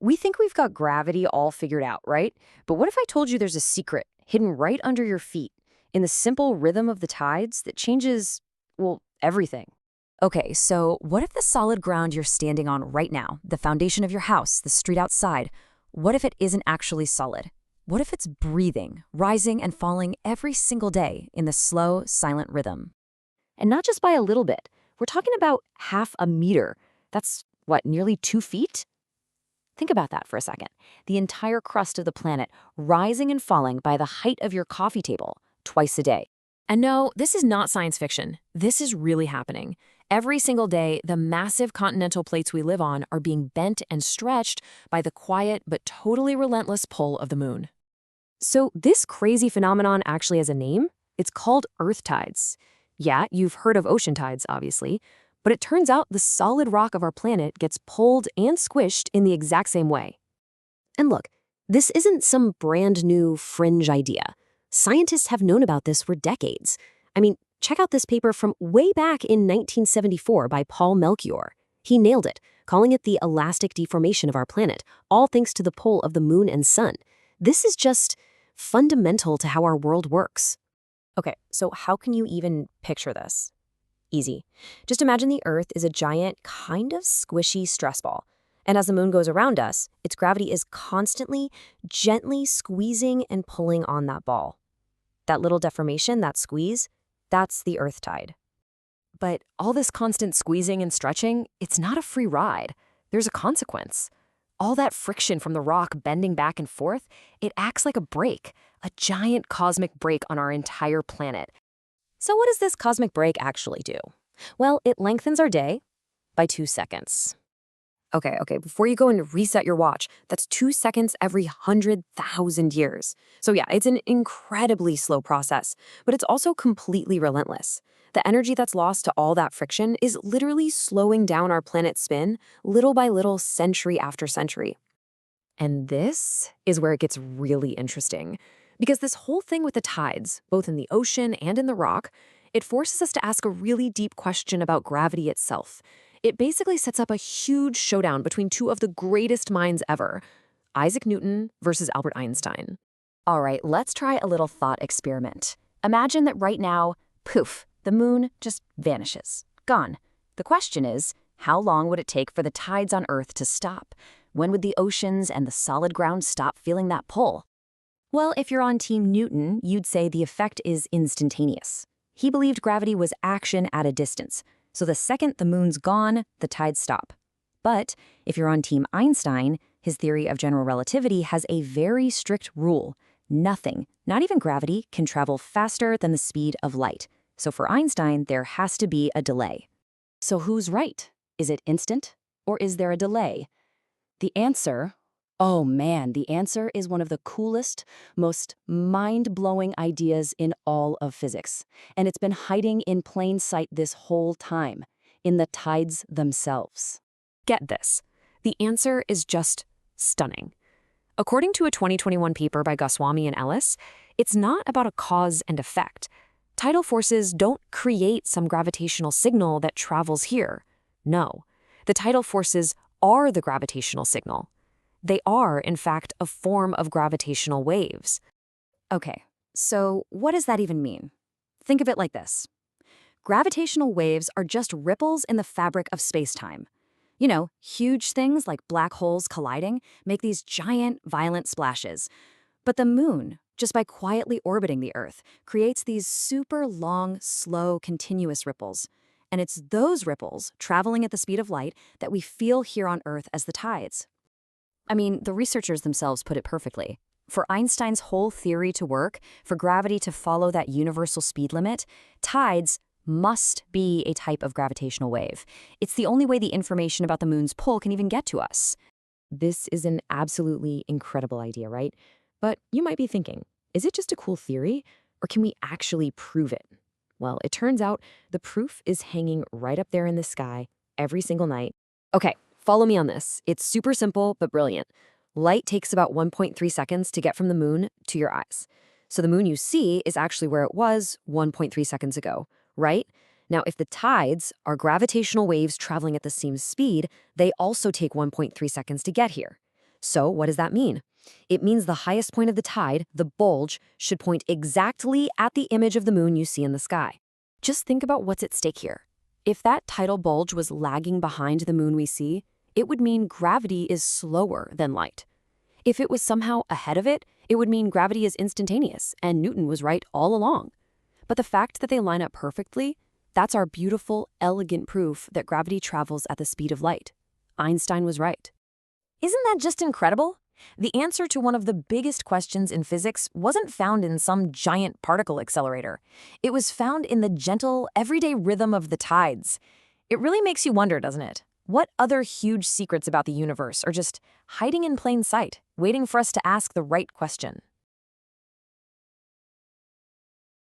We think we've got gravity all figured out, right? But what if I told you there's a secret hidden right under your feet in the simple rhythm of the tides that changes, well, everything? Okay, so what if the solid ground you're standing on right now, the foundation of your house, the street outside, what if it isn't actually solid? What if it's breathing, rising and falling every single day in the slow, silent rhythm? And not just by a little bit. We're talking about half a meter. That's, what, nearly 2 feet? Think about that for a second. The entire crust of the planet rising and falling by the height of your coffee table, twice a day. And no, this is not science fiction. This is really happening. Every single day, the massive continental plates we live on are being bent and stretched by the quiet but totally relentless pull of the moon. So this crazy phenomenon actually has a name. It's called earth tides. Yeah, you've heard of ocean tides, obviously, but it turns out the solid rock of our planet gets pulled and squished in the exact same way. And look, this isn't some brand new fringe idea. Scientists have known about this for decades. I mean, check out this paper from way back in 1974 by Paul Melchior. He nailed it, calling it the elastic deformation of our planet, all thanks to the pull of the moon and sun. This is just fundamental to how our world works. Okay, so how can you even picture this? Easy. Just imagine the Earth is a giant, kind of squishy stress ball. And as the moon goes around us, its gravity is constantly, gently squeezing and pulling on that ball. That little deformation, that squeeze, that's the earth tide. But all this constant squeezing and stretching, it's not a free ride. There's a consequence. All that friction from the rock bending back and forth, it acts like a brake, a giant cosmic brake on our entire planet. So what does this cosmic brake actually do? Well, it lengthens our day by 2 seconds. Okay, before you go and reset your watch, that's 2 seconds every 100,000 years. So yeah, it's an incredibly slow process, but it's also completely relentless. The energy that's lost to all that friction is literally slowing down our planet's spin little by little, century after century. And this is where it gets really interesting. Because this whole thing with the tides, both in the ocean and in the rock, it forces us to ask a really deep question about gravity itself. It basically sets up a huge showdown between two of the greatest minds ever, Isaac Newton versus Albert Einstein. All right, let's try a little thought experiment. Imagine that right now, poof, the moon just vanishes, gone. The question is, how long would it take for the tides on Earth to stop? When would the oceans and the solid ground stop feeling that pull? Well, if you're on Team Newton, you'd say the effect is instantaneous. He believed gravity was action at a distance. So the second the moon's gone, the tides stop. But if you're on Team Einstein, his theory of general relativity has a very strict rule. Nothing, not even gravity, can travel faster than the speed of light. So for Einstein, there has to be a delay. So who's right? Is it instant, or is there a delay? The answer is one of the coolest, most mind-blowing ideas in all of physics. And it's been hiding in plain sight this whole time, in the tides themselves. Get this. The answer is just stunning. According to a 2021 paper by Goswami and Ellis, it's not about a cause and effect. Tidal forces don't create some gravitational signal that travels here. No, the tidal forces are the gravitational signal. They are, in fact, a form of gravitational waves. Okay, so what does that even mean? Think of it like this. Gravitational waves are just ripples in the fabric of space-time. You know, huge things like black holes colliding make these giant, violent splashes. But the moon, just by quietly orbiting the Earth, creates these super long, slow, continuous ripples. And it's those ripples, traveling at the speed of light, that we feel here on Earth as the tides. I mean, the researchers themselves put it perfectly. For Einstein's whole theory to work, for gravity to follow that universal speed limit, tides must be a type of gravitational wave. It's the only way the information about the moon's pull can even get to us. This is an absolutely incredible idea, right? But you might be thinking, is it just a cool theory, or can we actually prove it? Well, it turns out the proof is hanging right up there in the sky every single night. Okay. Follow me on this. It's super simple, but brilliant. Light takes about 1.3 seconds to get from the moon to your eyes. So the moon you see is actually where it was 1.3 seconds ago, right? Now, if the tides are gravitational waves traveling at the same speed, they also take 1.3 seconds to get here. So what does that mean? It means the highest point of the tide, the bulge, should point exactly at the image of the moon you see in the sky. Just think about what's at stake here. If that tidal bulge was lagging behind the moon we see, it would mean gravity is slower than light. If it was somehow ahead of it, it would mean gravity is instantaneous and Newton was right all along. But the fact that they line up perfectly, that's our beautiful, elegant proof that gravity travels at the speed of light. Einstein was right. Isn't that just incredible? The answer to one of the biggest questions in physics wasn't found in some giant particle accelerator. It was found in the gentle, everyday rhythm of the tides. It really makes you wonder, doesn't it? What other huge secrets about the universe are just hiding in plain sight, waiting for us to ask the right question?